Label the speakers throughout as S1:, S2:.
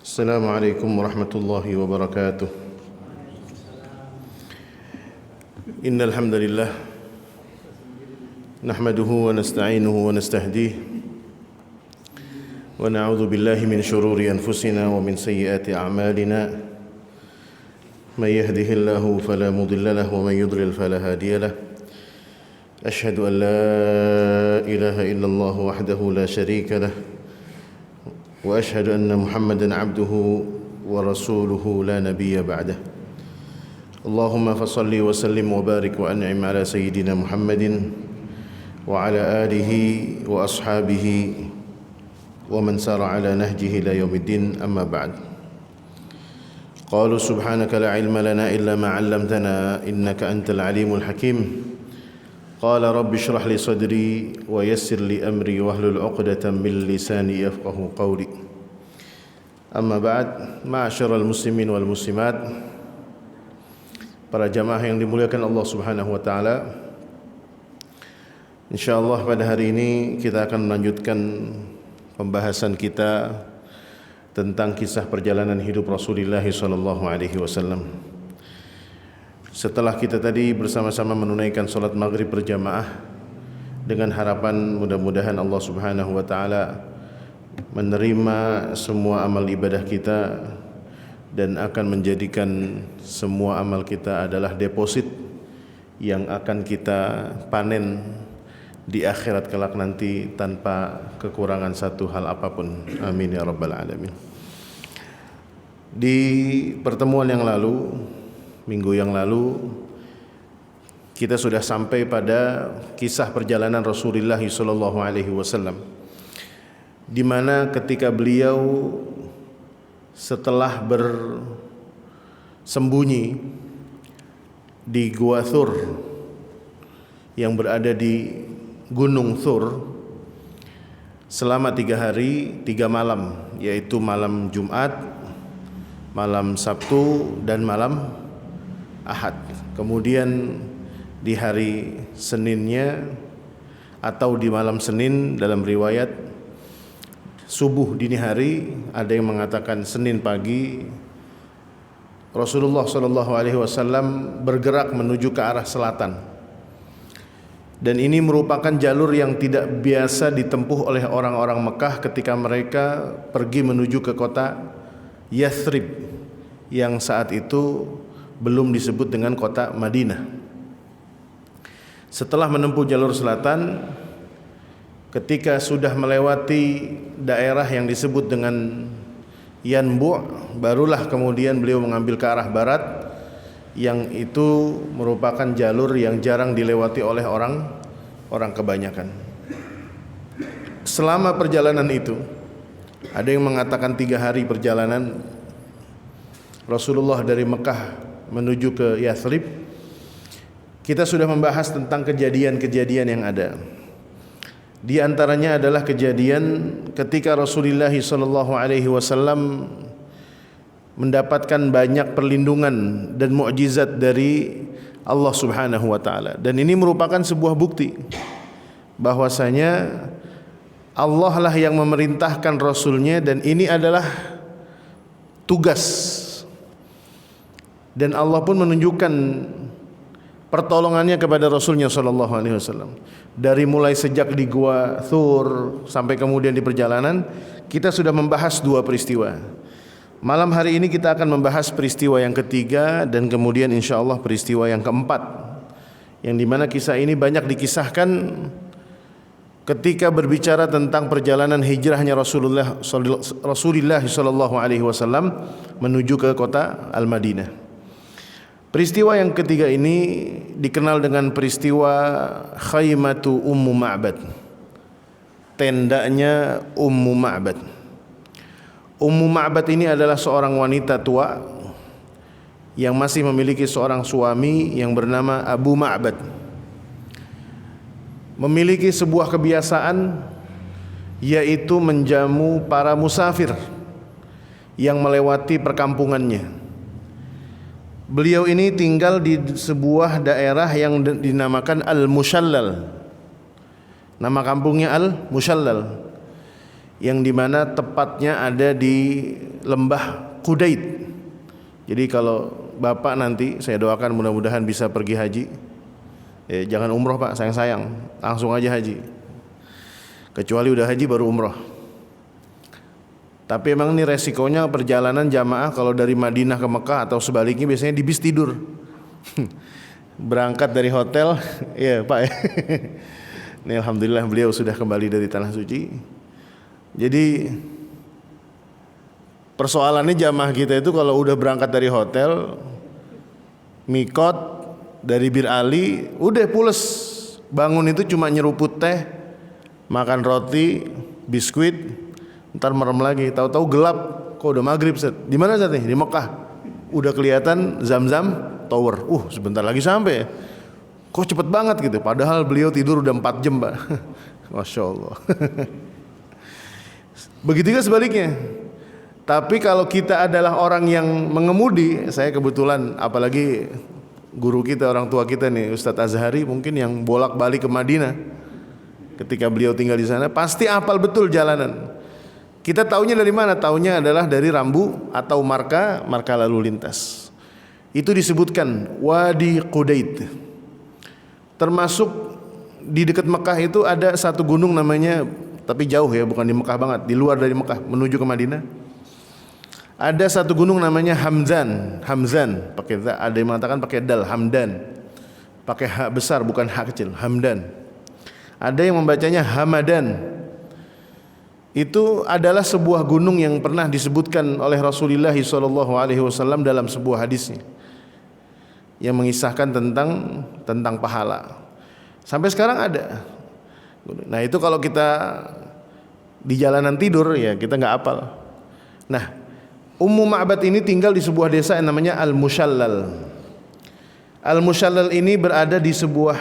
S1: Assalamualaikum warahmatullahi wabarakatuh. Innal hamdalillah nahmaduhu wa nasta'inuhu wa nastahdihi wa na'udzu billahi min shururi anfusina wa min sayyiati a'malina. May yahdihillahu fala mudilla lahu wa may yudlil fala hadiya lahu. Ashhadu an la ilaha illallah wahdahu la syarika lahu وأشهد أن محمدًا عبده ورسوله لا نبي بعده. اللهم فصل وسلم وبارك وأنعم على سيدنا محمد وعلى آله وأصحابه ومن سار على نهجه إلى يوم الدين. أما بعد. قالوا سبحانك لا علم لنا إلا ما علمتنا إنك أنت العليم الحكيم. قال رب اشرح لي صدري ويسر لي أمري واحلل عقدة من لساني يفقهوا قولي. أما بعد. Ma'asyiral muslimin wal muslimat, para jamaah yang dimuliakan Allah Subhanahu wa taala. Insyaallah pada hari ini kita akan melanjutkan pembahasan kita tentang kisah perjalanan hidup Rasulullah sallallahu alaihi wasallam. Setelah kita tadi bersama-sama menunaikan salat maghrib berjamaah dengan harapan mudah-mudahan Allah Subhanahu wa taala menerima semua amal ibadah kita dan akan menjadikan semua amal kita adalah deposit yang akan kita panen di akhirat kelak nanti tanpa kekurangan satu hal apapun. Amin ya rabbal alamin. Di pertemuan yang lalu, minggu yang lalu, kita sudah sampai pada kisah perjalanan Rasulullah sallallahu alaihi wasallam, di mana ketika beliau setelah bersembunyi di Gua Thur yang berada di Gunung Thur selama 3 hari 3 malam, yaitu malam Jumat, malam Sabtu, dan malam Ahad. Kemudian di hari Seninnya atau di malam Senin, dalam riwayat subuh dini hari, ada yang mengatakan Senin pagi, Rasulullah sallallahu alaihi wasallam bergerak menuju ke arah selatan. Dan ini merupakan jalur yang tidak biasa ditempuh oleh orang-orang Mekah ketika mereka pergi menuju ke kota Yathrib yang saat itu belum disebut dengan kota Madinah. Setelah menempuh jalur selatan, ketika sudah melewati daerah yang disebut dengan Yanbu', barulah kemudian beliau mengambil ke arah barat, yang itu merupakan jalur yang jarang dilewati oleh orang kebanyakan. Selama perjalanan itu, ada yang mengatakan 3 hari perjalanan Rasulullah dari Mekah menuju ke Yathrib. Kita sudah membahas tentang kejadian-kejadian yang ada. Di antaranya adalah kejadian ketika Rasulullah sallallahu alaihi wasallam mendapatkan banyak perlindungan dan mukjizat dari Allah Subhanahu wa taala. Dan ini merupakan sebuah bukti bahwasanya Allah lah yang memerintahkan Rasulnya, dan ini adalah tugas. Dan Allah pun menunjukkan pertolongannya kepada Rasulnya sallallahu alaihi wasallam. Dari mulai sejak di Gua Thur sampai kemudian di perjalanan, kita sudah membahas 2 peristiwa. Malam hari ini kita akan membahas peristiwa yang ketiga dan kemudian insyaallah peristiwa yang keempat, yang dimana kisah ini banyak dikisahkan ketika berbicara tentang perjalanan hijrahnya Rasulullah sallallahu alaihi wasallam menuju ke kota Al-Madinah. Peristiwa yang ketiga ini dikenal dengan peristiwa Khaymatu Ummu Ma'bad, tendanya Ummu Ma'bad. Ummu Ma'bad ini adalah seorang wanita tua yang masih memiliki seorang suami yang bernama Abu Ma'bad. Memiliki sebuah kebiasaan, yaitu menjamu para musafir yang melewati perkampungannya. Beliau ini tinggal di sebuah daerah yang dinamakan Al-Mushallal. Nama kampungnya Al-Mushallal, yang dimana tepatnya ada di lembah Qudait. Jadi kalau Bapak nanti, saya doakan mudah-mudahan bisa pergi haji. Jangan umroh Pak, sayang-sayang, langsung aja haji. Kecuali udah haji baru umroh. Tapi emang ini resikonya perjalanan jamaah kalau dari Madinah ke Mekah atau sebaliknya biasanya di bis tidur. Berangkat dari hotel, ya Pak ya. Ini alhamdulillah beliau sudah kembali dari tanah suci. Jadi persoalannya jamaah kita itu kalau udah berangkat dari hotel, mikot dari Bir Ali, udah pules. Bangun itu cuma nyeruput teh, makan roti, biskuit, ntar merem lagi. Tahu-tahu gelap, kok udah maghrib Set. Di mana Set nih? Di Mekah. Udah kelihatan Zamzam Tower. Sebentar lagi sampai. Kok cepet banget gitu. Padahal beliau tidur udah 4 jam Pak. Masya Allah. Begitu juga sebaliknya. Tapi kalau kita adalah orang yang mengemudi, saya kebetulan apalagi guru kita, orang tua kita nih Ustadz Azhari mungkin yang bolak-balik ke Madinah. Ketika beliau tinggal di sana pasti hafal betul jalanan. Kita taunya dari mana? Taunya adalah dari rambu atau marka lalu lintas. Itu disebutkan Wadi Qudait. Termasuk di dekat Mekah itu ada satu gunung namanya, tapi jauh ya, bukan di Mekah banget, di luar dari Mekah menuju ke Madinah. Ada satu gunung namanya Hamzan, pakai za, ada yang mengatakan pakai dal, Hamdan. Pakai ha besar bukan ha kecil, Hamdan. Ada yang membacanya Hamadan. Itu adalah sebuah gunung yang pernah disebutkan oleh Rasulullah SAW dalam sebuah hadisnya yang mengisahkan tentang pahala. Sampai sekarang ada. Nah itu kalau kita di jalanan tidur ya kita nggak hafal. Nah Ummu Ma'bad ini tinggal di sebuah desa yang namanya Al-Mushallal. Al-Mushallal ini berada di sebuah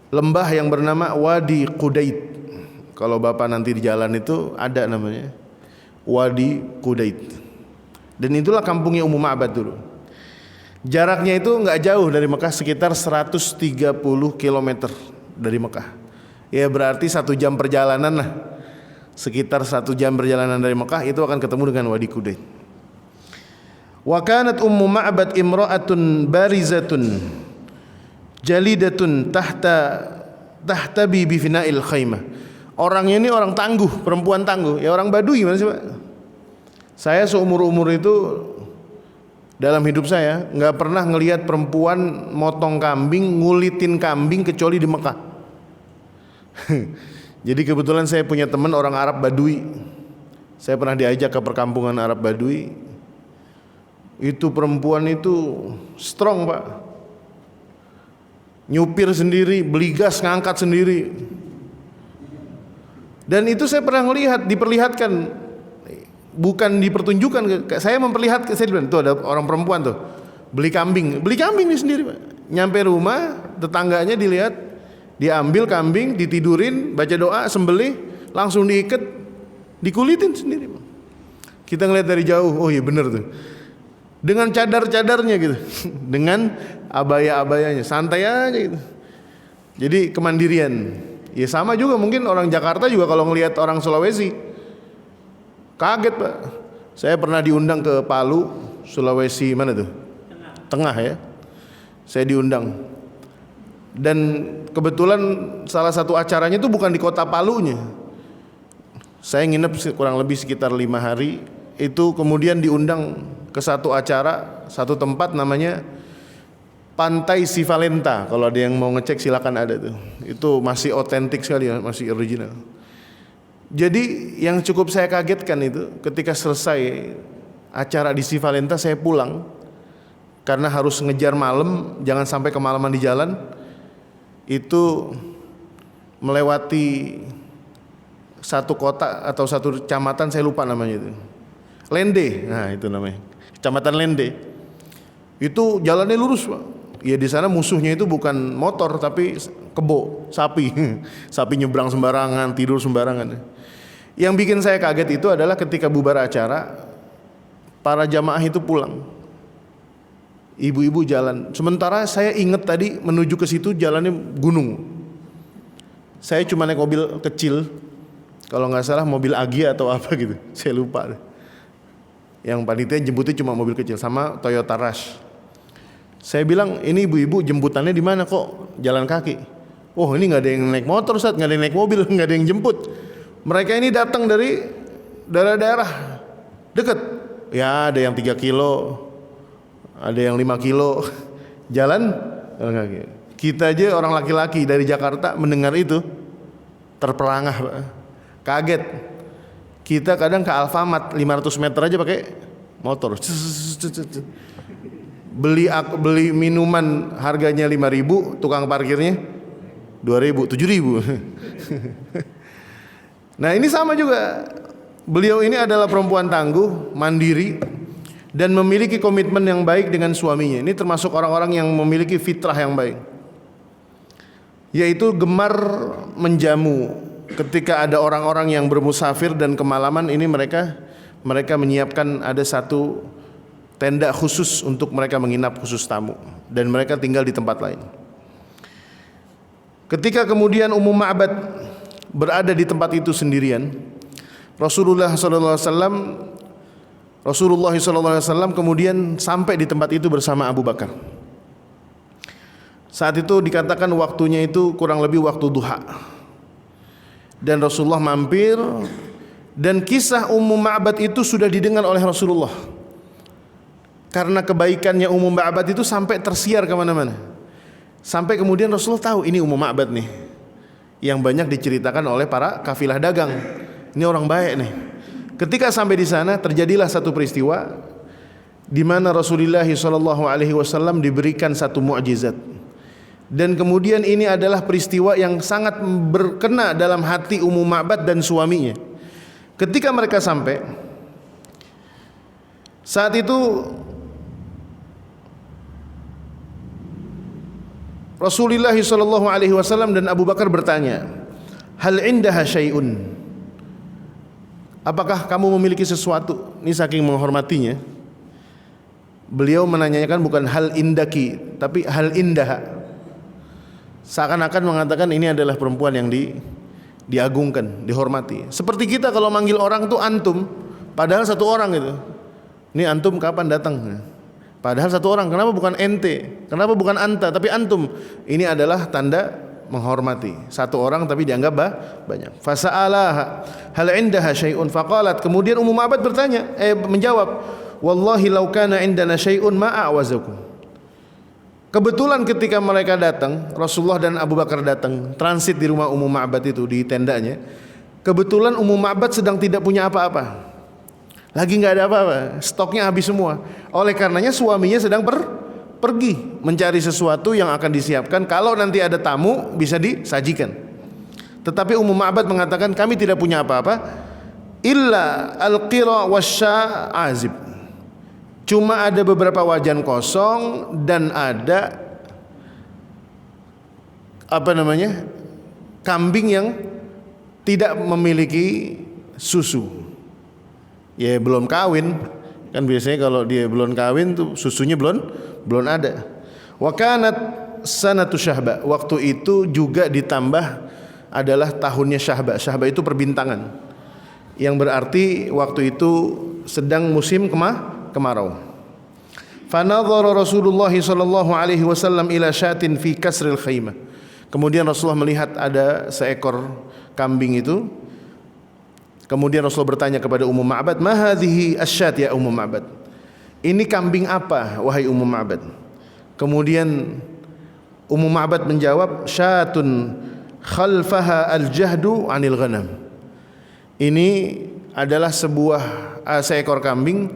S1: lembah yang bernama Wadi Qudait. Kalau Bapak nanti di jalan itu ada namanya Wadi Qudait. Dan itulah kampungnya Ummu Ma'bad dulu. Jaraknya itu nggak jauh dari Mekah, sekitar 130 km dari Mekah. Ya berarti 1 jam perjalanan lah. Sekitar 1 jam perjalanan dari Mekah itu akan ketemu dengan Wadi Qudait. Wa kanat Ummu Ma'bad imra'atun barizatun jalidatun tahtabi bi fina'il khaymah. Orangnya ini orang tangguh, perempuan tangguh. Ya orang Baduy gimana sih Pak? Saya seumur-umur itu dalam hidup saya nggak pernah ngelihat perempuan motong kambing, ngulitin kambing kecuali di Mekah. Jadi kebetulan saya punya teman orang Arab Baduy. Saya pernah diajak ke perkampungan Arab Baduy. Itu perempuan itu strong Pak. Nyupir sendiri, beli gas ngangkat sendiri. Dan itu saya pernah melihat, diperlihatkan, bukan dipertunjukkan. Saya memperlihatkan, saya bilang, tuh ada orang perempuan tuh beli kambing dia sendiri Pak. Nyampe rumah, tetangganya dilihat, diambil kambing, ditidurin, baca doa, sembelih, langsung diikat, dikulitin sendiri Pak. Kita ngeliat dari jauh, oh iya bener tuh. Dengan cadar-cadarnya gitu, dengan abaya-abayanya, santai aja gitu. Jadi kemandirian. Ya sama juga mungkin orang Jakarta juga kalau ngelihat orang Sulawesi kaget Pak. Saya pernah diundang ke Palu, Sulawesi mana tuh? Tengah ya. Saya diundang. Dan kebetulan salah satu acaranya itu bukan di kota Palunya. Saya nginep kurang lebih sekitar 5 hari. Itu kemudian diundang ke satu acara, satu tempat namanya Pantai Sivalenta. Kalau ada yang mau ngecek silakan ada tuh. Itu masih otentik sekali ya, masih original. Jadi yang cukup saya kagetkan itu ketika selesai acara di Sivalenta saya pulang karena harus ngejar malam, jangan sampai kemalaman di jalan. Itu melewati satu kota atau satu kecamatan, saya lupa namanya itu. Lende, nah itu namanya. Kecamatan Lende. Itu jalannya lurus Pak. Ya di sana musuhnya itu bukan motor tapi kebo, sapi. Sapi nyebrang sembarangan, tidur sembarangan. Yang bikin saya kaget itu adalah ketika bubar acara, para jamaah itu pulang. Ibu-ibu jalan. Sementara saya ingat tadi menuju ke situ jalannya gunung. Saya cuma naik mobil kecil Kalau nggak salah mobil Agya atau apa gitu, saya lupa. Yang panitia jemputnya cuma mobil kecil sama Toyota Rush. Saya bilang, ini ibu-ibu jemputannya di mana kok jalan kaki? Oh, ini nggak ada yang naik motor, Ustaz, nggak ada yang naik mobil, nggak ada yang jemput. Mereka ini datang dari daerah-daerah dekat. Ya, ada yang 3 kilo, ada yang 5 kilo jalan kaki. Kita aja orang laki-laki dari Jakarta mendengar itu terperangah, Pak. Kaget. Kita kadang ke Alfamart 500 meter aja pakai motor. Beli minuman harganya 5.000, tukang parkirnya 2.000, 7.000. Nah, ini sama juga. Beliau ini adalah perempuan tangguh, mandiri, dan memiliki komitmen yang baik dengan suaminya. Ini termasuk orang-orang yang memiliki fitrah yang baik, yaitu gemar menjamu. Ketika ada orang-orang yang bermusafir dan kemalaman, ini mereka menyiapkan ada satu tenda khusus untuk mereka menginap, khusus tamu, dan mereka tinggal di tempat lain. Ketika kemudian Ummu Ma'bad berada di tempat itu sendirian, Rasulullah SAW kemudian sampai di tempat itu bersama Abu Bakar. Saat itu dikatakan waktunya itu kurang lebih waktu duha. Dan Rasulullah mampir, dan kisah Ummu Ma'bad itu sudah didengar oleh Rasulullah. Karena kebaikannya Ummu Ma'bad itu sampai tersiar kemana-mana. Sampai kemudian Rasulullah tahu ini Ummu Ma'bad nih, yang banyak diceritakan oleh para kafilah dagang. Ini orang baik nih. Ketika sampai di sana, terjadilah satu peristiwa di mana Rasulullah SAW diberikan satu mukjizat. Dan kemudian ini adalah peristiwa yang sangat berkena dalam hati Ummu Ma'bad dan suaminya. Ketika mereka sampai, saat itu Rasulullah SAW dan Abu Bakar bertanya, hal indaha syai'un, apakah kamu memiliki sesuatu? Ini saking menghormatinya, beliau menanyakan bukan hal indaki, tapi hal indaha. Seakan-akan mengatakan ini adalah perempuan yang diagungkan, dihormati. Seperti kita kalau manggil orang tuh antum, padahal satu orang gitu. Ini antum kapan datang? Padahal satu orang. Kenapa bukan ente? Kenapa bukan anta tapi antum? Ini adalah tanda menghormati. Satu orang tapi dianggap banyak. Fasa'alaha hal indaha syai'un faqalat. Kemudian Ummu Ma'bad menjawab, wallahi law kana indana syai'un ma a'wazakum. Kebetulan ketika mereka datang, Rasulullah dan Abu Bakar datang, transit di rumah Ummu Ma'bad itu, di tendanya. Kebetulan Ummu Ma'bad sedang tidak punya apa-apa. Lagi nggak ada apa-apa, stoknya habis semua. Oleh karenanya suaminya sedang pergi mencari sesuatu yang akan disiapkan kalau nanti ada tamu bisa disajikan. Tetapi Ummu Ma'bad mengatakan, kami tidak punya apa-apa illa al-qira wasya azib. Cuma ada beberapa wajan kosong dan ada kambing yang tidak memiliki susu. Ya belum kawin. Kan biasanya kalau dia belum kawin tuh susunya belum ada. Wa kanat sanatu syahba. Waktu itu juga ditambah adalah tahunnya syahba. Syahba itu perbintangan, yang berarti waktu itu sedang musim kemarau. Fanadhara Rasulullah sallallahu alaihi wasallam ila syatin fi kasril khaymah. Kemudian Rasulullah melihat ada seekor kambing itu. Kemudian Rasulullah bertanya kepada Ummu Ma'bad, "Ma hadhihi asyat ya Ummu Ma'bad?" Ini kambing apa wahai Ummu Ma'bad? Kemudian Ummu Ma'bad menjawab, "Syatun khalfaha al-jahdu 'anil ghanam." Ini adalah seekor kambing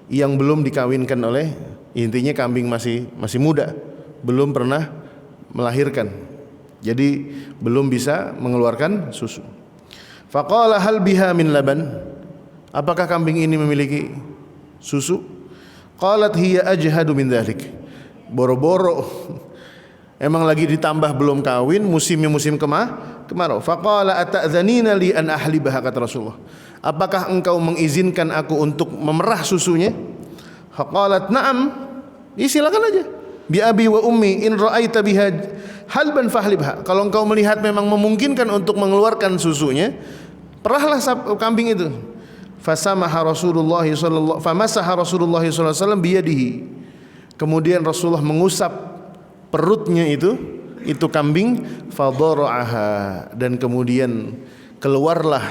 S1: yang belum dikawinkan oleh, intinya kambing masih muda, belum pernah melahirkan. Jadi belum bisa mengeluarkan susu. Faqala hal biha min laban? Apakah kambing ini memiliki susu? Qalat hiya ajhadu min dzalik. Boro-boro emang lagi ditambah belum kawin, musimnya musim kemarau. Faqala ata'dzanina li an ahlibaha, kata Rasulullah. Apakah engkau mengizinkan aku untuk memerah susunya? Faqalat na'am. Silakan aja. Bi abi wa ummi in ra'aita biha halban fahlibha. Kalau engkau melihat memang memungkinkan untuk mengeluarkan susunya, Perahlah kambing itu. Fasamaha Rasulullah sallallahu famasaha Rasulullah sallallahu alaihi wasallam biyadihi. Kemudian Rasulullah mengusap perutnya itu kambing, fadara'aha, dan kemudian keluarlah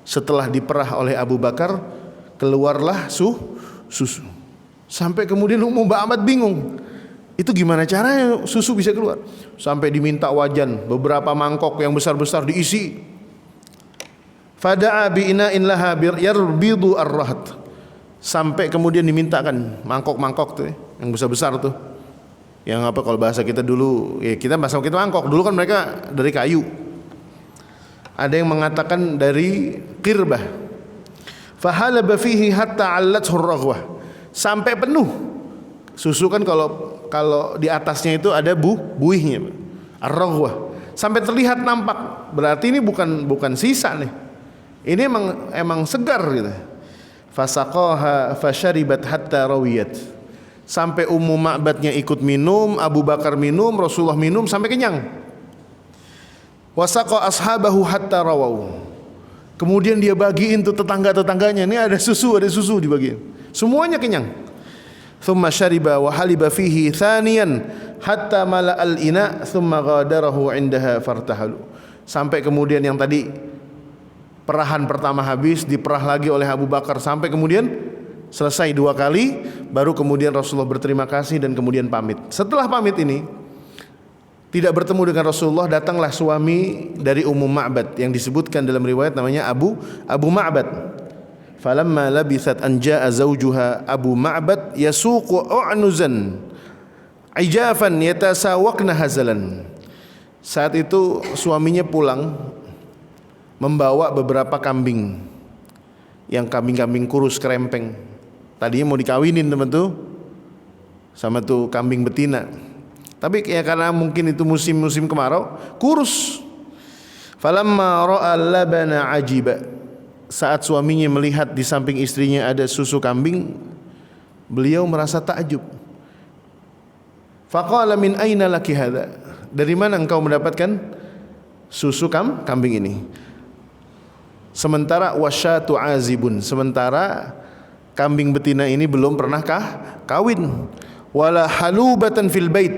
S1: setelah diperah oleh Abu Bakar, keluarlah susu. Sampai kemudian Muhammad bingung. Itu gimana caranya susu bisa keluar? Sampai diminta wajan, beberapa mangkok yang besar-besar diisi. Fada'a bi'ina'in laha yarbidu ar-rahat. Sampai kemudian dimintakan mangkok-mangkok tuh yang besar-besar tuh. Yang apa kalau bahasa kita dulu, ya kita bahasa kita mangkok. Dulu kan mereka dari kayu. Ada yang mengatakan dari qirbah. Fahalaba fihi hatta 'allathu ar-raghwah. Sampai penuh. Susu kan kalau di atasnya itu ada buihnya. Ar-raghwah. Sampai terlihat nampak. Berarti ini bukan sisa nih. Ini emang segar gitu. Fasaqaha fasyaribat hatta rawiyat. Sampai Ummu Ma'badnya ikut minum, Abu Bakar minum, Rasulullah minum sampai kenyang. Wasaqa ashabahu hatta rawau. Kemudian dia bagiin tuh tetangga-tetangganya, ini ada susu dibagiin. Semuanya kenyang. Thumma syariba wa haliba fihi thaniyan hatta mala'al ina thumma ghadarahu 'indaha fartahalu. Sampai kemudian yang tadi perahan pertama habis, diperah lagi oleh Abu Bakar sampai kemudian selesai 2 kali, baru kemudian Rasulullah berterima kasih dan kemudian pamit. Setelah pamit ini tidak bertemu dengan Rasulullah, datanglah suami dari Ummu Ma'bad yang disebutkan dalam riwayat namanya Abu Ma'bad. Falamma labithat an jaa zawjuha Abu Ma'bad yasuqu u'nuzan ijafan yatasawaqna hazalan. Saat itu suaminya pulang membawa beberapa kambing, yang kambing-kambing kurus kerempeng. Tadinya mau dikawinin teman tuh sama tuh kambing betina, tapi ya karena mungkin itu musim kemarau, kurus. Falamma ra'a labana ajiba. Saat suaminya melihat di samping istrinya ada susu kambing, beliau merasa takjub. Faqala min aina laki hadha? Dari mana engkau mendapatkan susu kambing ini? Sementara wasyatu azibun, sementara kambing betina ini belum pernahkah kawin. Wala halubatan fil bait,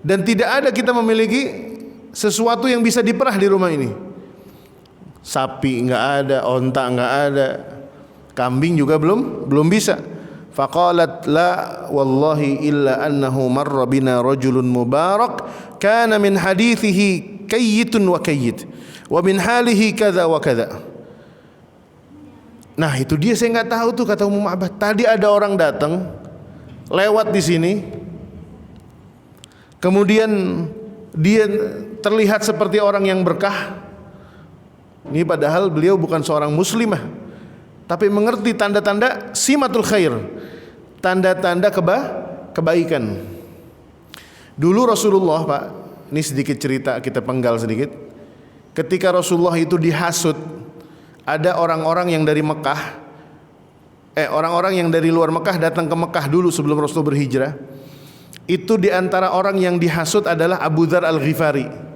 S1: dan tidak ada kita memiliki sesuatu yang bisa diperah di rumah ini. Sapi enggak ada, onta enggak ada, kambing juga belum bisa. Faqalat la wallahi illa annahu marra bina rajulun mubarak kana min hadithihi kayyitun wa kayyit wa min halihi kadza wa kadza. Nah, itu dia, saya enggak tahu tuh, kata Ummu Ma'bad. Tadi ada orang datang lewat di sini. Kemudian dia terlihat seperti orang yang berkah. Ini padahal beliau bukan seorang muslimah, tapi mengerti tanda-tanda simatul khair, tanda-tanda kebaikan. Dulu Rasulullah, Pak, ini sedikit cerita, kita penggal sedikit. Ketika Rasulullah itu dihasut, ada orang-orang yang dari Mekah, orang-orang yang dari luar Mekah datang ke Mekah dulu sebelum Rasulullah berhijrah. Itu diantara orang yang dihasut adalah Abu Dzar Al-Ghifari.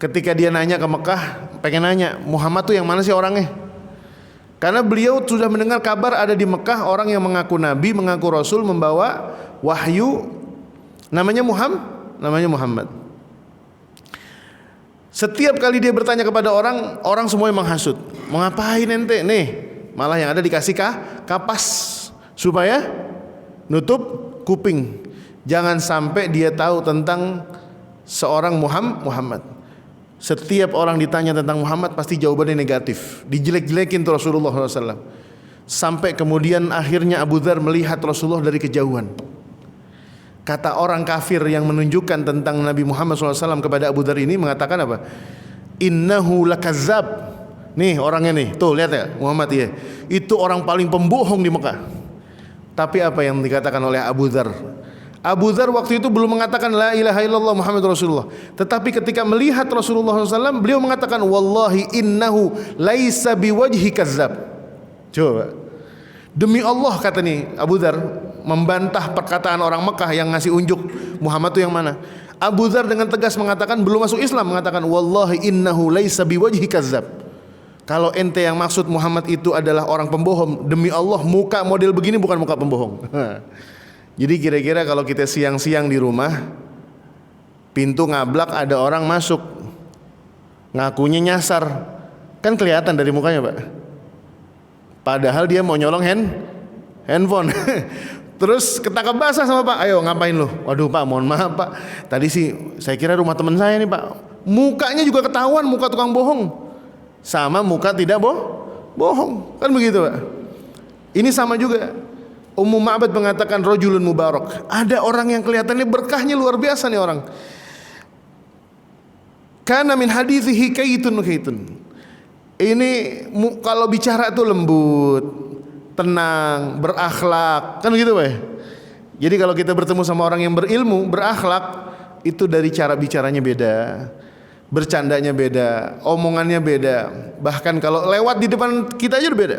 S1: Ketika dia nanya ke Mekah, pengen nanya, Muhammad tuh yang mana sih orangnya? Karena beliau sudah mendengar kabar ada di Mekah orang yang mengaku Nabi, mengaku Rasul, membawa wahyu, namanya Muhammad. Setiap kali dia bertanya kepada orang, orang semuanya menghasut. Mau ngapain ente? Nih, malah yang ada dikasih kapas supaya nutup kuping. Jangan sampai dia tahu tentang seorang Muhammad. Setiap orang ditanya tentang Muhammad pasti jawabannya negatif. Dijelek-jelekin tuh Rasulullah SAW. Sampai kemudian akhirnya Abu Dzar melihat Rasulullah dari kejauhan. Kata orang kafir yang menunjukkan tentang Nabi Muhammad SAW kepada Abu Dzar ini mengatakan apa? Innahu lakazzab. Nih orangnya nih, tuh lihat ya, Muhammad ya. Itu orang paling pembohong di Mekah. Tapi apa yang dikatakan oleh Abu Dzar? Abu Dzar waktu itu belum mengatakan la ilaha illallah Muhammad Rasulullah. Tetapi ketika melihat Rasulullah SAW, beliau mengatakan wallahi innahu laisa biwajhi kazzab. Coba, demi Allah, kata nih Abu Dzar, membantah perkataan orang Mekah yang ngasih unjuk Muhammad itu yang mana. Abu Dzar dengan tegas mengatakan, belum masuk Islam, mengatakan wallahi innahu laisa biwajhi kazzab. Kalau ente yang maksud Muhammad itu adalah orang pembohong, demi Allah muka model begini bukan muka pembohong. Jadi kira-kira kalau kita siang-siang di rumah, pintu ngablak ada orang masuk, ngakunya nyasar, kan kelihatan dari mukanya Pak. Padahal dia mau nyolong handphone. Terus ketangkap basah sama Pak, ayo ngapain lu? Waduh Pak, mohon maaf Pak, tadi sih saya kira rumah teman saya nih Pak. Mukanya juga ketahuan, muka tukang bohong sama muka tidak bohong, kan begitu Pak. Ini sama juga. Ummu Ma'bad mengatakan rajulun mubarak, ada orang yang kelihatannya berkahnya luar biasa nih orang. Kana min hadithihi kaitun. Ini kalau bicara tuh lembut, tenang, berakhlak, kan gitu Pak. Jadi kalau kita bertemu sama orang yang berilmu, berakhlak, itu dari cara bicaranya beda, bercandanya beda, omongannya beda. Bahkan kalau lewat di depan kita aja udah beda.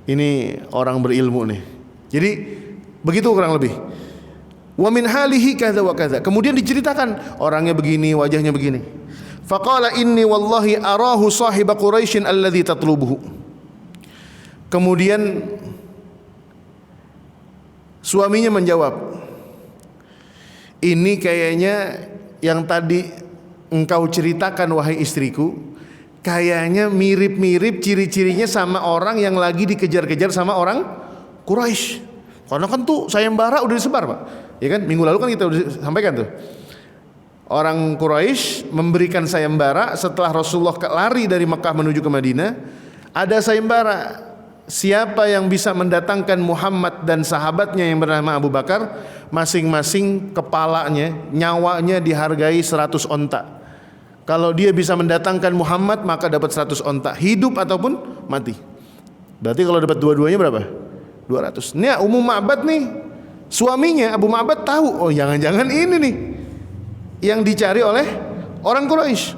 S1: Ini orang berilmu nih. Jadi begitu kurang lebih. Wa min halihi kadza wa kadza. Kemudian diceritakan orangnya begini, wajahnya begini. Faqala inni wallahi arahu sahiba Quraisyin alladhi tatlubuhu. Kemudian suaminya menjawab, ini kayaknya yang tadi engkau ceritakan wahai istriku, kayaknya mirip-mirip ciri-cirinya sama orang yang lagi dikejar-kejar sama orang Quraisy. Karena kan tuh sayembara udah disebar Pak, ya kan, minggu lalu kan kita udah sampaikan tuh. Orang Quraisy memberikan sayembara setelah Rasulullah lari dari Mekah menuju ke Madinah. Ada sayembara, siapa yang bisa mendatangkan Muhammad dan sahabatnya yang bernama Abu Bakar, masing-masing kepalanya, nyawanya dihargai 100 onta. Kalau dia bisa mendatangkan Muhammad maka dapat 100 onta, hidup ataupun mati. Berarti kalau dapat dua-duanya berapa? 200. Nih Ummu Ma'bad nih, suaminya Abu Ma'bad tahu, oh jangan-jangan ini nih yang dicari oleh orang Quraisy.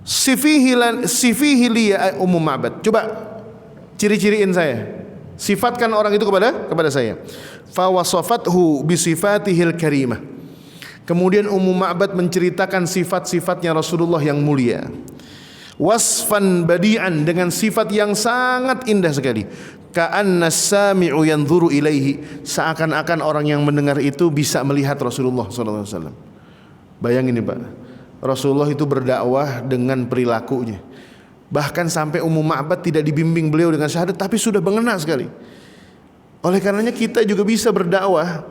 S1: Sifihi liya Ummu Ma'bad. Coba ciri-ciriin saya, sifatkan orang itu kepada saya. Fa wasafathu bi sifatihil karimah. Kemudian Ummu Ma'bad menceritakan sifat-sifatnya Rasulullah yang mulia. Wasfan badi'an, dengan sifat yang sangat indah sekali. Ka'anna as-sami'u yanzuru ilaihi, seakan-akan orang yang mendengar itu bisa melihat Rasulullah sallallahu alaihi wasallam. Bayangin nih Pak, Rasulullah itu berdakwah dengan perilakunya. Bahkan sampai Ummu Ma'bad tidak dibimbing beliau dengan syahadat, tapi sudah mengena sekali. Oleh karenanya kita juga bisa berdakwah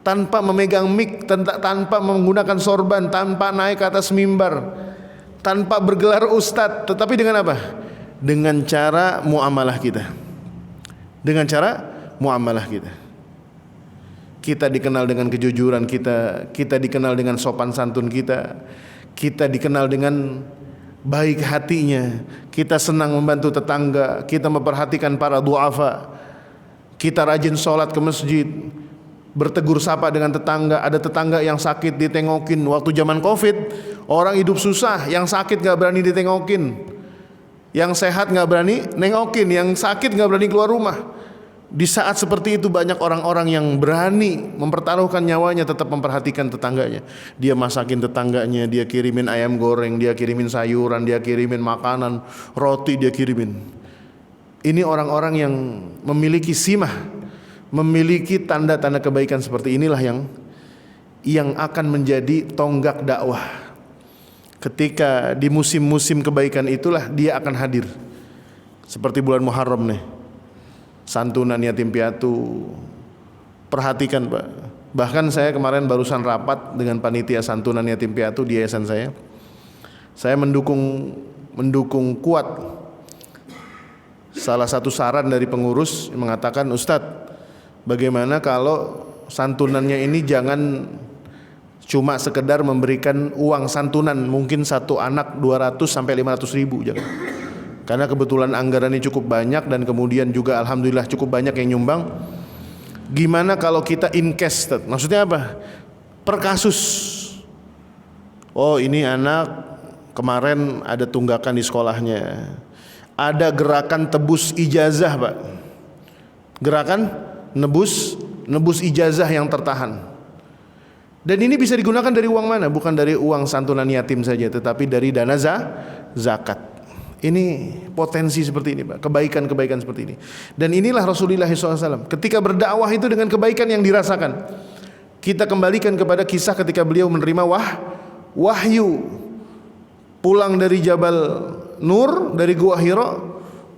S1: tanpa memegang mic, tanpa menggunakan sorban, tanpa naik ke atas mimbar, tanpa bergelar ustadz, tetapi dengan apa? Dengan cara muamalah kita. Dengan cara muamalah kita. Kita dikenal dengan kejujuran kita, kita dikenal dengan sopan santun kita, kita dikenal dengan baik hatinya, kita senang membantu tetangga, kita memperhatikan para duafa, kita rajin sholat ke masjid, bertegur sapa dengan tetangga. Ada tetangga yang sakit ditengokin. Waktu zaman Covid, orang hidup susah, yang sakit gak berani ditengokin, yang sehat gak berani nengokin, yang sakit gak berani keluar rumah. Di saat seperti itu banyak orang-orang yang berani mempertaruhkan nyawanya tetap memperhatikan tetangganya. Dia masakin tetangganya, dia kirimin ayam goreng, dia kirimin sayuran, dia kirimin makanan, roti dia kirimin. Ini orang-orang yang memiliki simah, memiliki tanda-tanda kebaikan seperti inilah yang akan menjadi tonggak dakwah. Ketika di musim-musim kebaikan itulah dia akan hadir. Seperti bulan Muharram nih, santunan yatim piatu. Perhatikan Pak, bahkan saya kemarin barusan rapat dengan panitia santunan yatim piatu di yayasan saya. Saya mendukung kuat salah satu saran dari pengurus yang mengatakan, Ustadz, bagaimana kalau santunannya ini jangan cuma sekedar memberikan uang santunan, mungkin satu anak 200 sampai 500 ribu, jangan. Karena kebetulan anggarannya cukup banyak dan kemudian juga alhamdulillah cukup banyak yang nyumbang. Gimana kalau kita in cash? Maksudnya apa? Per kasus. Oh ini anak kemarin ada tunggakan di sekolahnya, ada gerakan tebus ijazah Pak, gerakan nebus ijazah yang tertahan. Dan ini bisa digunakan dari uang mana? Bukan dari uang santunan yatim saja, tetapi dari dana zakat.
S2: Ini potensi seperti ini Pak, kebaikan-kebaikan seperti ini. Dan inilah Rasulullah SAW ketika berdakwah itu dengan kebaikan yang dirasakan. Kita kembalikan kepada kisah ketika beliau menerima wahyu pulang dari Jabal Nur, dari Gua Hira,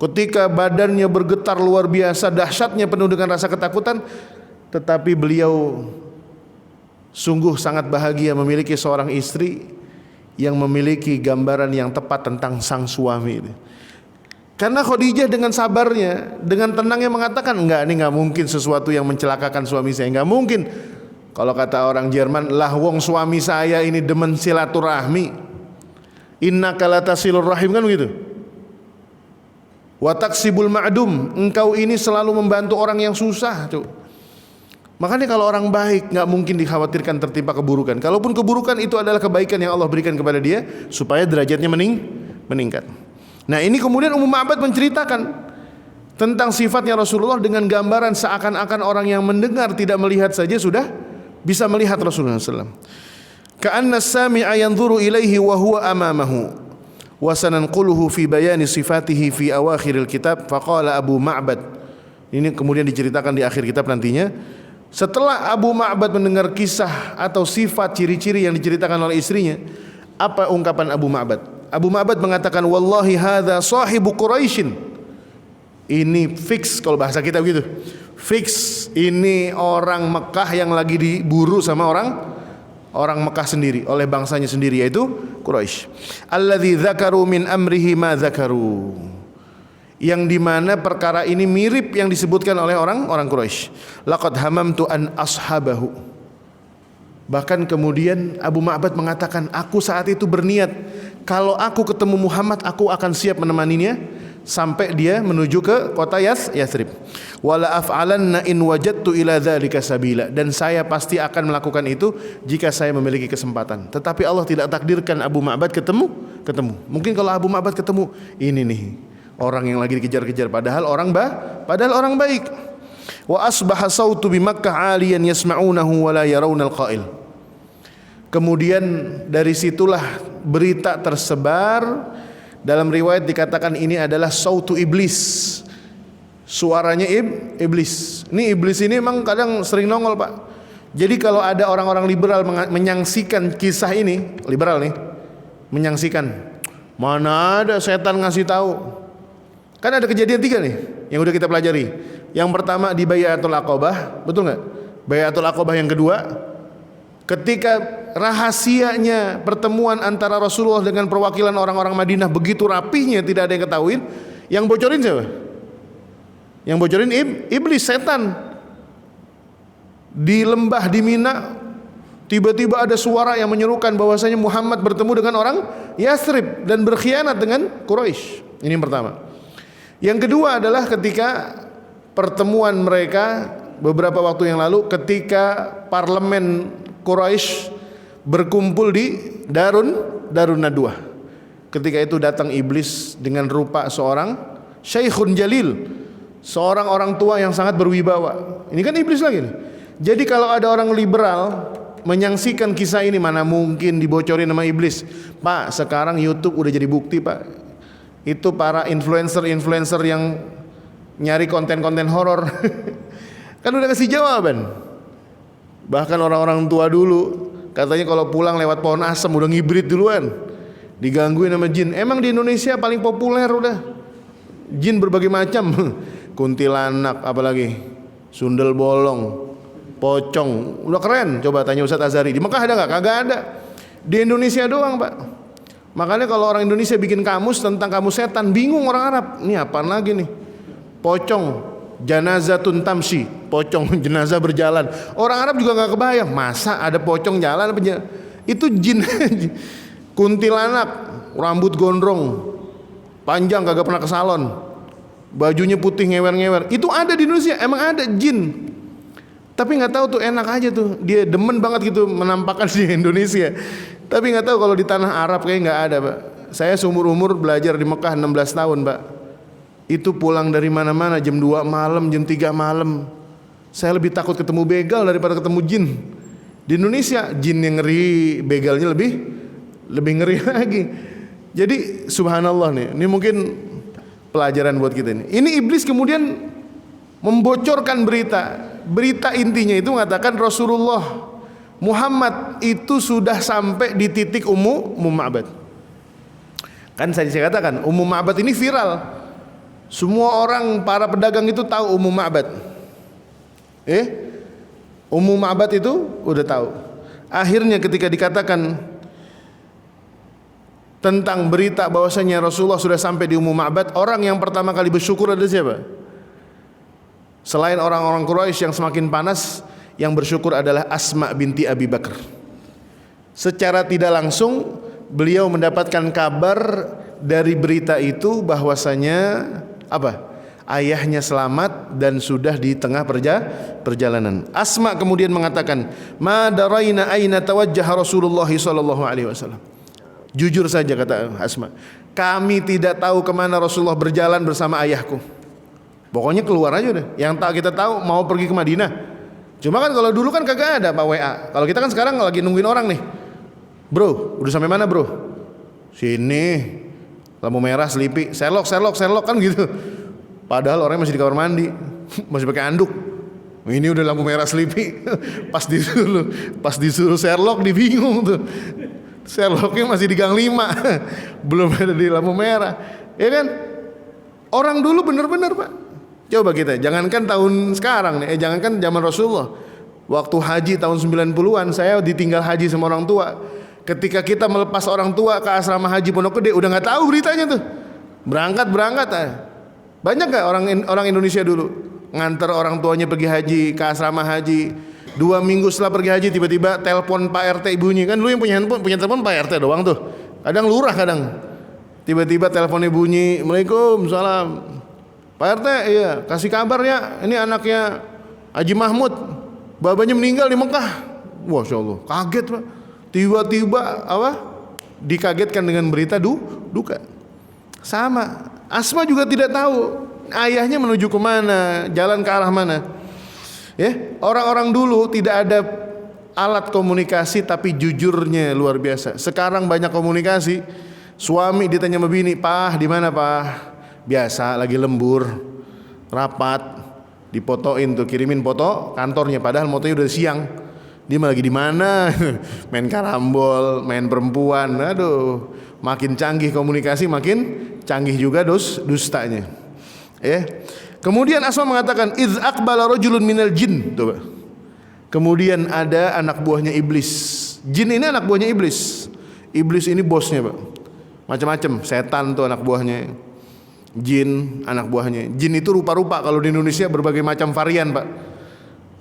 S2: ketika badannya bergetar luar biasa, dahsyatnya penuh dengan rasa ketakutan, tetapi beliau sungguh sangat bahagia memiliki seorang istri yang memiliki gambaran yang tepat tentang sang suami ini. Karena Khadijah dengan sabarnya, dengan tenangnya mengatakan, enggak, ini enggak mungkin sesuatu yang mencelakakan suami saya, enggak mungkin. Kalau kata orang Jerman, lah wong suami saya ini demen silaturahmi, innaka latasilur rahim, kan begitu. Wa taksibul ma'dum, engkau ini selalu membantu orang yang susah, tuh. Makanya kalau orang baik nggak mungkin dikhawatirkan tertimpa keburukan. Kalaupun keburukan itu adalah kebaikan yang Allah berikan kepada dia supaya derajatnya meningkat. Nah, ini kemudian Ummu Ma'bad menceritakan tentang sifatnya Rasulullah dengan gambaran seakan-akan orang yang mendengar tidak melihat saja sudah bisa melihat Rasulullah SAW. Ka'anna as-sami'a yanzuru ilaihi wa huwa amamahu wa sananquluhu fi bayani sifatihi fi awakhiril kitab. Faqala Abu Ma'bad. Ini kemudian diceritakan di akhir kitab nantinya. Setelah Abu Ma'bad mendengar kisah atau sifat ciri-ciri yang diceritakan oleh istrinya, apa ungkapan Abu Ma'bad? Abu Ma'bad mengatakan, wallahi hadza sahibu Quraisyin. Ini fix, kalau bahasa kita begitu, fix, ini orang Mekah yang lagi diburu sama orang Mekah sendiri, oleh bangsanya sendiri, yaitu Quraisy. Alladzi dzakaru min amrihi ma dzakaru, yang dimana perkara ini mirip yang disebutkan oleh orang Quraisy. Laqad hamamtu an ashabahu. Bahkan kemudian Abu Ma'bad mengatakan, aku saat itu berniat kalau aku ketemu Muhammad aku akan siap menemaninya sampai dia menuju ke kota Yathrib. Wala af'alanna in wajadtu ila dzalika sabila, dan saya pasti akan melakukan itu jika saya memiliki kesempatan. Tetapi Allah tidak takdirkan Abu Ma'bad ketemu. Mungkin kalau Abu Ma'bad ketemu, ini nih orang yang lagi dikejar-kejar, padahal orang baik. Wa asbaha sautu bi Makkah 'aliyan yasma'unahu wa la yarawnal qa'il. Kemudian dari situlah berita tersebar. Dalam riwayat dikatakan ini adalah sautu iblis, suaranya iblis. Ini iblis ini memang kadang sering nongol Pak. Jadi kalau ada orang-orang liberal menyaksikan kisah ini, liberal nih menyaksikan, mana ada setan ngasih tahu. Kan ada kejadian 3 nih yang udah kita pelajari. Yang pertama di Bai'atul Aqabah, betul nggak? Bai'atul Aqabah yang kedua, ketika rahasianya pertemuan antara Rasulullah dengan perwakilan orang-orang Madinah begitu rapihnya tidak ada yang ketahuin, yang bocorin siapa? Yang bocorin iblis, setan. Di lembah di Mina tiba-tiba ada suara yang menyerukan bahwasanya Muhammad bertemu dengan orang Yathrib dan berkhianat dengan Quraisy. Ini yang pertama. Yang kedua adalah ketika pertemuan mereka beberapa waktu yang lalu, ketika parlemen Quraisy berkumpul di Darun Nadwah. Ketika itu datang iblis dengan rupa seorang Syekhun Jalil, seorang orang tua yang sangat berwibawa. Ini kan iblis lagi nih. Jadi kalau ada orang liberal menyaksikan kisah ini, mana mungkin dibocorin sama iblis. Pak, sekarang YouTube udah jadi bukti Pak. Itu para influencer yang nyari konten-konten horor kan udah kasih jawaban. Bahkan orang-orang tua dulu katanya kalau pulang lewat pohon asem udah ngibrit duluan, digangguin sama jin. Emang di Indonesia paling populer udah jin berbagai macam, kuntilanak, apalagi sundel bolong, pocong, udah keren. Coba tanya Ustadz Azhari, di Mekah ada nggak? Kagak ada. Di Indonesia doang Pak. Makanya kalau orang Indonesia bikin kamus tentang kamus setan, bingung orang Arab. Ini apaan lagi nih? Pocong, janazatun tamshi, pocong jenazah berjalan. Orang Arab juga nggak kebayang, masa ada pocong jalan apa? Itu jin. Kuntilanak, rambut gondrong, panjang, kagak pernah ke salon, bajunya putih ngewer-ngewer. Itu ada di Indonesia, emang ada jin. Tapi nggak tahu tuh, enak aja tuh, dia demen banget gitu menampakkan di Indonesia. Tapi nggak tahu kalau di tanah Arab kayak nggak ada Pak. Saya seumur-umur belajar di Mekah 16 tahun Pak. Itu pulang dari mana-mana jam 2 malam, jam 3 malam. Saya lebih takut ketemu begal daripada ketemu jin. Di Indonesia jin yang ngeri, begalnya lebih ngeri lagi. Jadi subhanallah nih, ini mungkin pelajaran buat kita ini. Ini iblis kemudian membocorkan berita intinya itu mengatakan Rasulullah Muhammad itu sudah sampai di titik Ummu Ma'bad. Kan saya katakan Ummu Ma'bad ini viral. Semua orang, para pedagang itu tahu Ummu Ma'bad. Ummu Ma'bad itu udah tahu. Akhirnya ketika dikatakan tentang berita bahwasanya Rasulullah sudah sampai di Ummu Ma'bad, orang yang pertama kali bersyukur adalah siapa? Selain orang-orang Quraisy yang semakin panas, yang bersyukur adalah Asma binti Abi Bakar. Secara tidak langsung beliau mendapatkan kabar dari berita itu bahwasanya apa? Ayahnya selamat dan sudah di tengah perjalanan. Asma kemudian mengatakan, "Ma daraina aina tawajjaha Rasulullah sallallahu alaihi wasallam." Jujur saja kata Asma, kami tidak tahu kemana Rasulullah berjalan bersama ayahku. Pokoknya keluar aja udah. Yang tak kita tahu mau pergi ke Madinah. Cuma kan kalau dulu kan kagak ada Pak WA. Kalau kita kan sekarang lagi nungguin orang nih. Bro, udah sampai mana bro? Sini. Lampu merah Selipi. Serlok kan gitu. Padahal orangnya masih di kamar mandi, masih pakai anduk. Ini udah lampu merah Selipi. Pas disuruh Sherlock dibingung tuh. Sherlocknya masih di gang 5. Belum ada di lampu merah. Ya kan? Orang dulu benar-benar Pak. Coba kita, jangankan tahun sekarang nih, jangankan zaman Rasulullah. Waktu haji tahun 90-an saya ditinggal haji sama orang tua. Ketika kita melepas orang tua ke asrama haji Pondok Gede, udah nggak tahu beritanya tuh. Berangkat. Banyak nggak orang Indonesia dulu nganter orang tuanya pergi haji ke asrama haji. 2 minggu setelah pergi haji tiba-tiba telepon Pak RT bunyi. Kan lu yang punya handphone, punya telepon Pak RT doang tuh. Kadang lurah kadang. Tiba-tiba teleponnya bunyi, "Assalamualaikum, salam. Pak RT, iya, kasih kabar ya, ini anaknya Haji Mahmud, babanya meninggal di Mekah." Wah, Masya Allah, kaget Pak. Tiba-tiba dikagetkan dengan berita duka. Sama, Asma juga tidak tahu ayahnya menuju kemana, jalan ke arah mana. Orang-orang dulu tidak ada alat komunikasi, tapi jujurnya luar biasa. Sekarang banyak komunikasi. Suami ditanya sama bini, "Pak, di mana Pak?" Biasa lagi lembur, rapat, dipotoin tuh, kirimin foto kantornya. Padahal motonya udah siang. Dia lagi di mana? Main karambol, main perempuan. Aduh, makin canggih komunikasi, makin canggih juga dustanya. Kemudian Asma mengatakan, "Idz aqbala rajulun minal jin." Tuh, Pak. Kemudian ada anak buahnya iblis. Jin ini anak buahnya iblis. Iblis ini bosnya, Pak. Macam-macam, setan tuh anak buahnya. Jin anak buahnya. Jin itu rupa-rupa, kalau di Indonesia berbagai macam varian, Pak.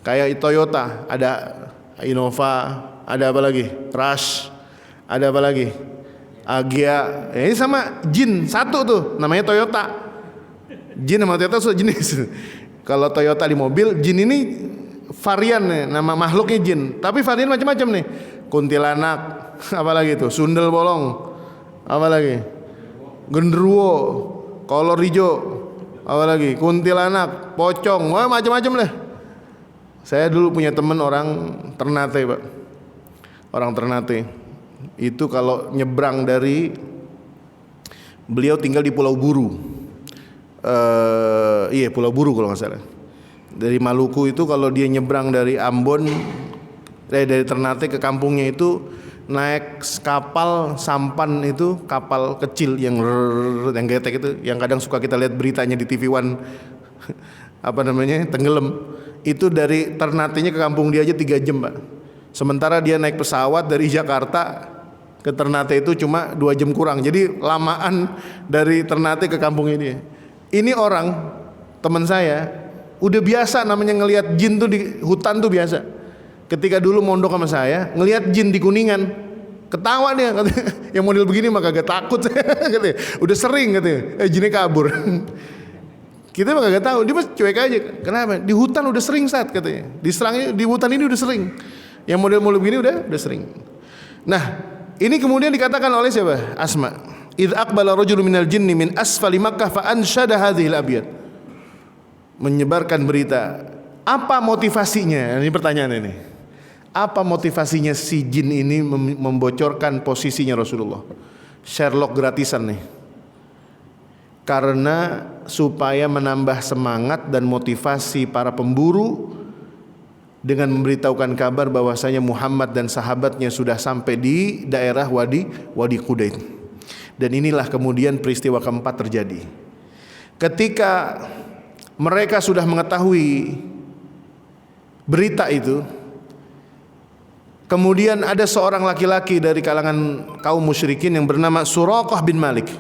S2: Kayak Toyota, ada Innova, ada apa lagi? Rush, ada apa lagi? Agya. Ini sama jin satu tuh, namanya Toyota. Jin sama Toyota sejenis. Kalau Toyota di mobil, jin ini varian nih, nama makhluknya jin. Tapi varian macam-macam nih. Kuntilanak, apa lagi tuh? Sundel bolong, apa lagi? Genderuwo, kolor hijau, apa lagi? Kuntilanak, pocong, wah macam-macam lah. Saya dulu punya teman orang Ternate, Pak. Orang Ternate. Itu kalau nyebrang dari, beliau tinggal di Pulau Buru. Pulau Buru kalau nggak salah. Dari Maluku itu kalau dia nyebrang dari Ambon, dari Ternate ke kampungnya itu naik kapal sampan, itu kapal kecil yang getek itu, yang kadang suka kita lihat beritanya di TV One, tenggelam. Itu dari Ternate-nya ke kampung dia aja 3 jam, Pak. Sementara dia naik pesawat dari Jakarta ke Ternate itu cuma 2 jam kurang. Jadi lamaan dari Ternate ke kampungnya dia. Ini orang teman saya udah biasa namanya ngelihat jin tuh di hutan tuh biasa. Ketika dulu mondok sama saya, ngelihat jin di Kuningan, ketawa dia, katanya, yang model begini mah kagak takut, katanya. Udah sering katanya, jinnya kabur. Kita mah kagak tahu, dia mah cuek aja. Kenapa? Di hutan udah sering saat katanya. Diserangnya di hutan ini udah sering. Yang model-model begini udah sering. Nah, ini kemudian dikatakan oleh siapa? Asma. Idz aqbala rajulun minal jinni min asfali Makkah fa ansyada hadhil abyad. Menyebarkan berita. Apa motivasinya? Ini pertanyaan ini. Apa motivasinya si jin ini membocorkan posisinya Rasulullah? Sherlock gratisan nih. Karena supaya menambah semangat dan motivasi para pemburu dengan memberitahukan kabar bahwasanya Muhammad dan sahabatnya sudah sampai di daerah Wadi Qudaid. Dan inilah kemudian peristiwa keempat terjadi. Ketika mereka sudah mengetahui berita itu, kemudian ada seorang laki-laki dari kalangan kaum musyrikin yang bernama Suraqah bin Malik.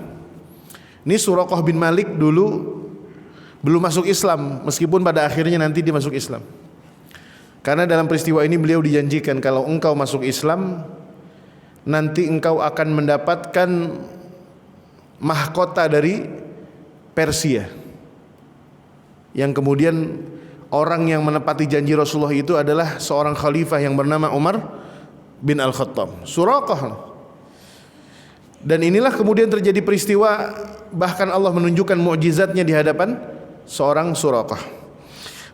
S2: Ini Suraqah bin Malik dulu belum masuk Islam, meskipun pada akhirnya nanti dia masuk Islam. Karena dalam peristiwa ini beliau dijanjikan, kalau engkau masuk Islam, nanti engkau akan mendapatkan mahkota dari Persia. Yang kemudian orang yang menepati janji Rasulullah itu adalah seorang khalifah yang bernama Umar bin Al-Khattab. Suraqah. Dan inilah kemudian terjadi peristiwa, bahkan Allah menunjukkan mukjizatnya di hadapan seorang Suraqah.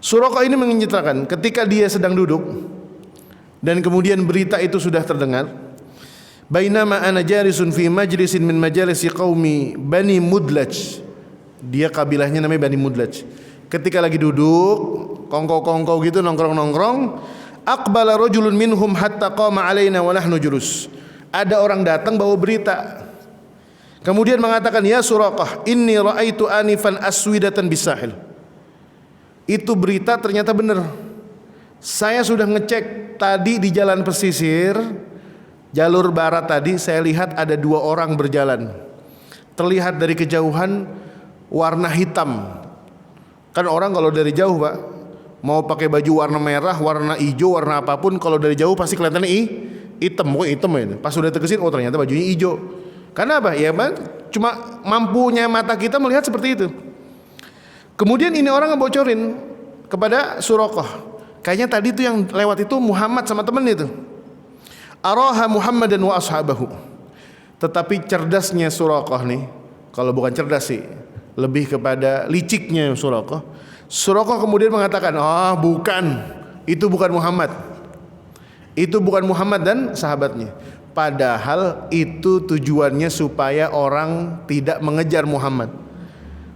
S2: Suraqah ini menceritakan ketika dia sedang duduk dan kemudian berita itu sudah terdengar. Bainama ana jalisun fi majlisin min majalisi qaumi Bani Mudlaj. Dia kabilahnya namanya Bani Mudlaj. Ketika lagi duduk, kongko-kongko gitu, nongkrong-nongkrong, aqbala rajulun minhum hatta qama alaina wa nahnu julus. Ada orang datang bawa berita. Kemudian mengatakan, "Ya Suraqah, inni raaitu anifan aswidatan bisahil." Itu berita ternyata benar. Saya sudah ngecek tadi di jalan pesisir, jalur barat tadi, saya lihat ada 2 orang berjalan. Terlihat dari kejauhan warna hitam. Kan orang kalau dari jauh, Pak, mau pakai baju warna merah, warna hijau, warna apapun, kalau dari jauh pasti kelihatannya hitam, hitam ya. Pas sudah terkesin, oh ternyata bajunya hijau. Karena apa? Ya, cuma mampunya mata kita melihat seperti itu. Kemudian ini orang ngebocorin kepada Suraqah. Kayaknya tadi itu yang lewat itu Muhammad sama temen itu. Araha Muhammadan wa ashabahu. Tetapi cerdasnya Suraqah nih, kalau bukan cerdas sih, lebih kepada liciknya Suraqah. Suraqah kemudian mengatakan, bukan, itu bukan Muhammad. Itu bukan Muhammad dan sahabatnya. Padahal itu tujuannya supaya orang tidak mengejar Muhammad,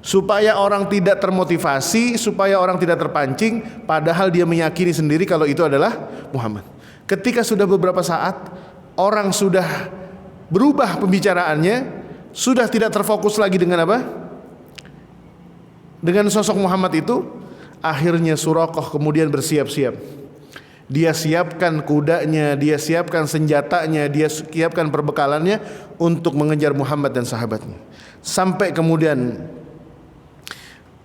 S2: supaya orang tidak termotivasi, supaya orang tidak terpancing. Padahal dia meyakini sendiri kalau itu adalah Muhammad. Ketika sudah beberapa saat orang sudah berubah pembicaraannya, sudah tidak terfokus lagi dengan apa? Dengan sosok Muhammad itu. Akhirnya Suraqah kemudian bersiap-siap. Dia siapkan kudanya, dia siapkan senjatanya, dia siapkan perbekalannya untuk mengejar Muhammad dan sahabatnya. Sampai kemudian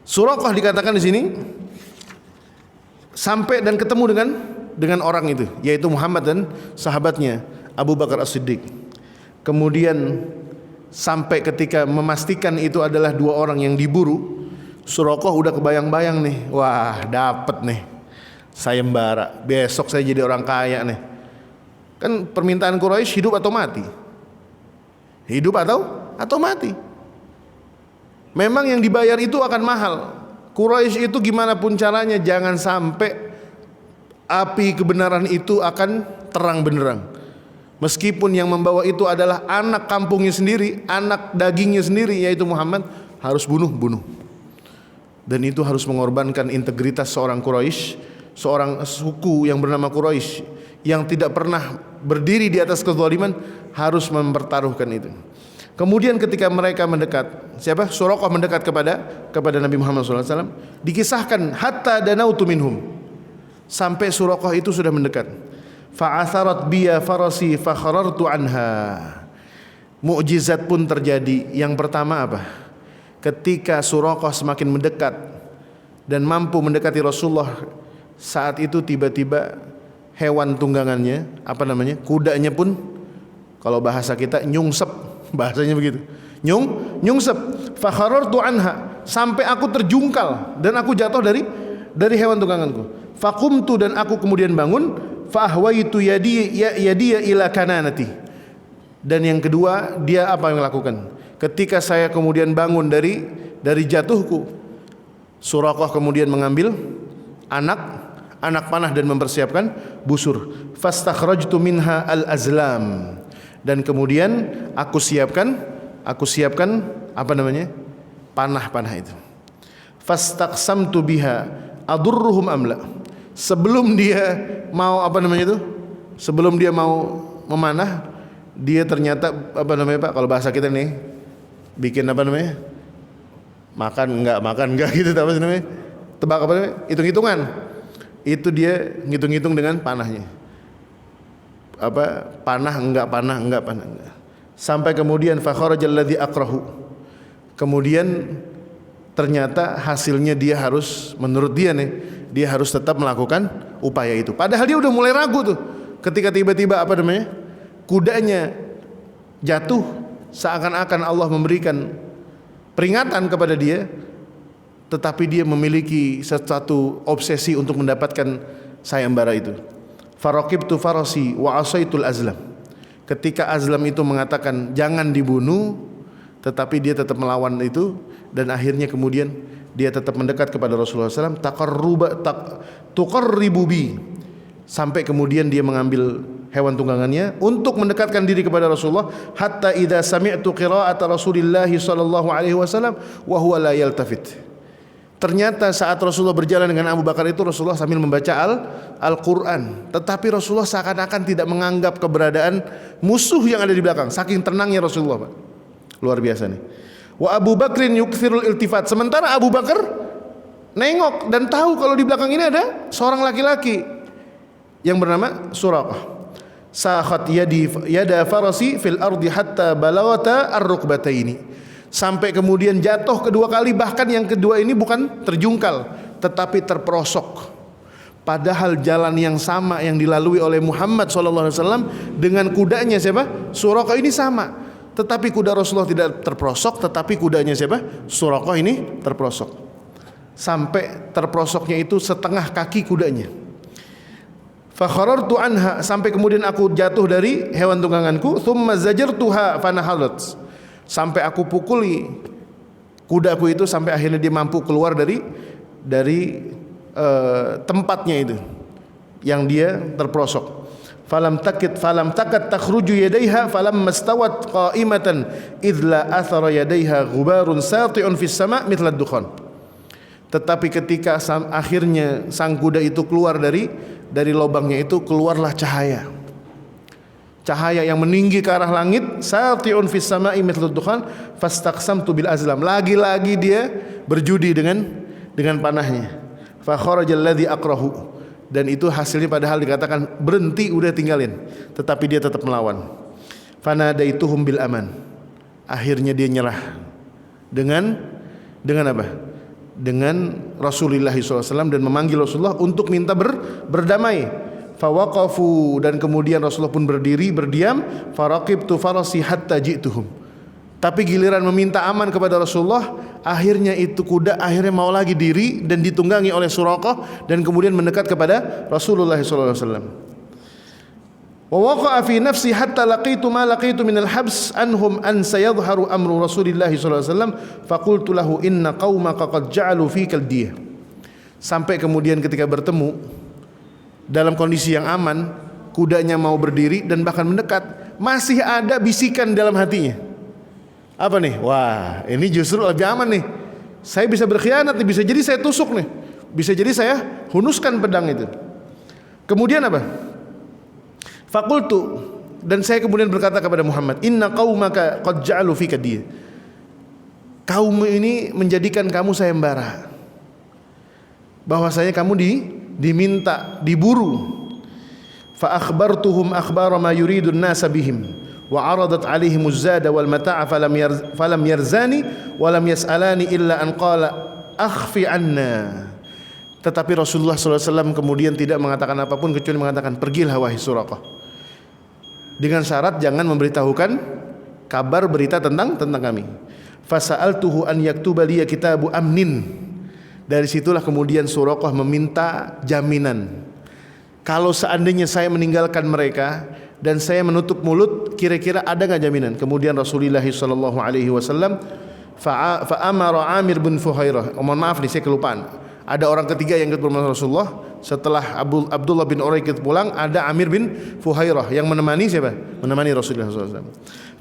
S2: Suraqah dikatakan di sini sampai dan ketemu dengan orang itu, yaitu Muhammad dan sahabatnya Abu Bakar As-Siddiq. Kemudian sampai ketika memastikan itu adalah 2 orang yang diburu, Suraqah udah kebayang-bayang nih, wah dapet nih, sayembara, besok saya jadi orang kaya nih. Kan permintaan Quraisy hidup atau mati. Hidup atau mati. Memang yang dibayar itu akan mahal. Quraisy itu gimana pun caranya jangan sampai api kebenaran itu akan terang benderang. Meskipun yang membawa itu adalah anak kampungnya sendiri, anak dagingnya sendiri, yaitu Muhammad, harus bunuh. Dan itu harus mengorbankan integritas seorang Quraisy, seorang suku yang bernama Quraisy yang tidak pernah berdiri di atas kezaliman, harus mempertaruhkan itu. Kemudian ketika mereka mendekat, Suraqah mendekat kepada Nabi Muhammad SAW, dikisahkan hatta danautu minhum, sampai Suraqah itu sudah mendekat. Fa'atharat biya farasi fakharartu anha. Mukjizat pun terjadi. Yang pertama apa? Ketika Suraqah semakin mendekat dan mampu mendekati Rasulullah, saat itu tiba-tiba hewan tunggangannya, kudanya pun, kalau bahasa kita nyungsep, bahasanya begitu, nyungsep. Fakharartu anha, sampai aku terjungkal dan aku jatuh dari hewan tungganganku. Faqumtu, dan aku kemudian bangun. Fahwaitu yadiya ila kananati. Dan yang kedua, dia apa yang lakukan? Ketika saya kemudian bangun dari jatuhku, Suraqah kemudian mengambil anak panah dan mempersiapkan busur. Fastakhrajtu minha al-azlam. Dan kemudian aku siapkan apa namanya? Panah-panah itu. Fastaqsamtu biha adurruhum amla. Sebelum dia mau apa namanya itu? Sebelum dia mau memanah, dia ternyata apa namanya Pak? Kalau bahasa kita nih bikin apa namanya? Makan enggak gitu apa namanya? Tebak apa namanya? Hitung-hitungan. Itu dia ngitung-ngitung dengan panahnya. Apa panah enggak. Sampai kemudian fa kharajal ladzi akrahu. Kemudian ternyata hasilnya dia harus, menurut dia harus tetap melakukan upaya itu. Padahal dia udah mulai ragu tuh. Ketika tiba-tiba apa namanya? Kudanya jatuh, seakan-akan Allah memberikan peringatan kepada dia, tetapi dia memiliki satu obsesi untuk mendapatkan sayembara itu. Faraqibtu farasi wa asaitul azlam. Ketika Azlam itu mengatakan jangan dibunuh, tetapi dia tetap melawan itu, dan akhirnya kemudian dia tetap mendekat kepada Rasulullah SAW. Tuqarribu bi, sampai kemudian dia mengambil hewan tunggangannya untuk mendekatkan diri kepada Rasulullah. Hatta idza sami'tu qira'ata Rasulillah sallallahu alaihi wasallam wa huwa la yaltafit. Ternyata saat Rasulullah berjalan dengan Abu Bakar itu, Rasulullah sambil membaca Al-Quran. Tetapi Rasulullah seakan-akan tidak menganggap keberadaan musuh yang ada di belakang. Saking tenangnya Rasulullah, Pak. Luar biasa nih. Wa Abu Bakrin yukthirul iltifat. Sementara Abu Bakar nengok dan tahu kalau di belakang ini ada seorang laki-laki yang bernama Suraqah. Sakhat yada farasi fil ardi hatta balawata ar-rukbataini. Sampai kemudian jatuh kedua kali, bahkan yang kedua ini bukan terjungkal tetapi terperosok. Padahal jalan yang sama yang dilalui oleh Muhammad SAW dengan kudanya siapa? Suraqah ini sama. Tetapi kuda Rasulullah tidak terperosok, tetapi kudanya siapa? Suraqah ini terperosok. Sampai terperosoknya itu setengah kaki kudanya. Fa kharartu anha, sampai kemudian aku jatuh dari hewan tungganganku. Thumma zajartuha fanahalat, sampai aku pukuli kudaku itu sampai akhirnya dia mampu keluar dari tempatnya itu yang dia terperosok. Falam takat takhruju yadayha falam mastawat qa'imatan idla athara yadayha ghubarun sati'un fis sama' mithla dukhan. Tetapi ketika akhirnya sang kuda itu keluar dari lubangnya itu, keluarlah cahaya yang meninggi ke arah langit. Sati'un fis sama'i mithlu dukhan fastaqsamtu bil azlam. Lagi-lagi dia berjudi dengan panahnya. Fa kharajal ladzi akrahu, dan itu hasilnya padahal dikatakan berhenti, udah tinggalin, tetapi dia tetap melawan. Fanadaituhum bil aman. Akhirnya dia nyerah dengan apa? Dengan Rasulullah SAW, dan memanggil Rasulullah untuk minta berdamai. Fawaqafu, dan kemudian Rasulullah pun berdiri berdiam. Faraqibtu farasi hatta ji'tuhum. Tapi giliran meminta aman kepada Rasulullah, akhirnya itu kuda akhirnya mau lagi diri dan ditunggangi oleh Suraqah, dan kemudian mendekat kepada Rasulullah SAW. Wa waqa'a fi nafsi hatta laqitu ma laqitu min al-habs anhum an sayadhharu amru Rasulillah SAW. Faqultu lahu inna qaumaka qad ja'alu fika al-diyah. Sampai kemudian ketika bertemu dalam kondisi yang aman, kudanya mau berdiri dan bahkan mendekat, masih ada bisikan dalam hatinya. Apa nih? Wah, ini justru lebih aman nih. Saya bisa berkhianat nih, bisa jadi saya tusuk nih, bisa jadi saya hunuskan pedang itu. Kemudian apa? Fakultu, dan saya kemudian berkata kepada Muhammad, inna qaumaka qad ja'alu fika diyah. Kaum ini menjadikan kamu sayembara, bahwasanya kamu diminta, diburu. Fa akhbartuhum akhbara ma yuridun nasa bihim wa aradat alaihim az-zada wal mata'a falam yarzani wa lam yas'alani illa an qala akhfi anna. Tetapi Rasulullah SAW kemudian tidak mengatakan apapun kecuali mengatakan, pergilah wahai Suraqah, dengan syarat jangan memberitahukan kabar berita tentang kami. Fasa'altuhu an yaktuba liya kitabu amnin. Dari situlah kemudian Suraqah meminta jaminan, kalau seandainya saya meninggalkan mereka dan saya menutup mulut, kira-kira ada nggak jaminan? Kemudian Rasulullah SAW fa'amara Amir bin Fuhairah, mohon maaf nih saya kelupaan, Ada orang ketiga yang ikut bersama Rasulullah. Setelah Abdullah bin Uraikid pulang, ada Amir bin Fuhairah yang menemani siapa? Menemani Rasulullah SAW.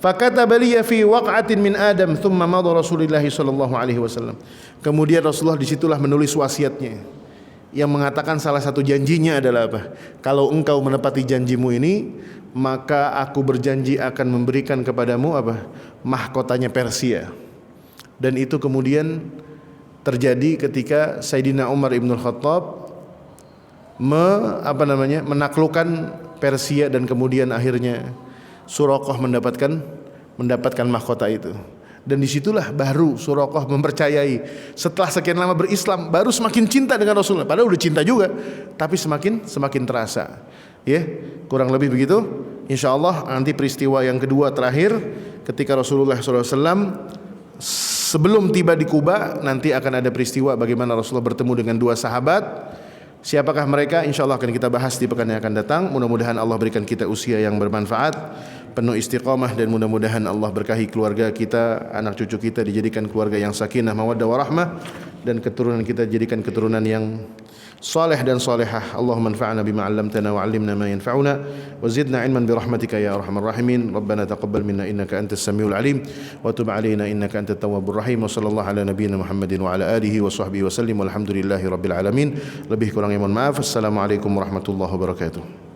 S2: Fakataba liya fi waq'atin min Adam thumma madha Rasulullah sallallahu alaihi wasallam. Kemudian Rasulullah disitulah menulis wasiatnya yang mengatakan salah satu janjinya adalah apa? Kalau engkau menepati janjimu ini, maka aku berjanji akan memberikan kepadamu apa? Mahkotanya Persia. Dan itu kemudian terjadi ketika Sayyidina Umar ibn Khattab menaklukkan Persia dan kemudian akhirnya Suraqah mendapatkan mahkota itu. Dan disitulah baru Suraqah mempercayai, setelah sekian lama berislam baru semakin cinta dengan Rasulullah. Padahal udah cinta juga, tapi semakin terasa. Ya, kurang lebih begitu. Insyaallah nanti peristiwa yang kedua terakhir ketika Rasulullah SAW sebelum tiba di Kuba, nanti akan ada peristiwa bagaimana Rasulullah bertemu dengan dua sahabat. Siapakah mereka? InsyaAllah akan kita bahas di pekan yang akan datang. Mudah-mudahan Allah berikan kita usia yang bermanfaat, penuh istiqamah, dan mudah-mudahan Allah berkahi keluarga kita, anak cucu kita dijadikan keluarga yang sakinah, mawaddah warahmah, dan keturunan kita dijadikan keturunan yang saleh dan salehah. Allahumma anfa'na bima 'allamtana wa 'allimna ma yanfa'una wa zidna 'ilman bi rahmatika ya arhamar rahimin. Rabbana taqabbal minna innaka antas samiul 'alim wa tub 'alaina innaka antat tawwabur rahim. Wa sallallahu ala nabiyyina Muhammadin wa ala alihi wa sahbihi wa sallim. Walhamdulillahi rabbil alamin. Lebih kurangnya mohon maaf. Assalamualaikum warahmatullahi wabarakatuh.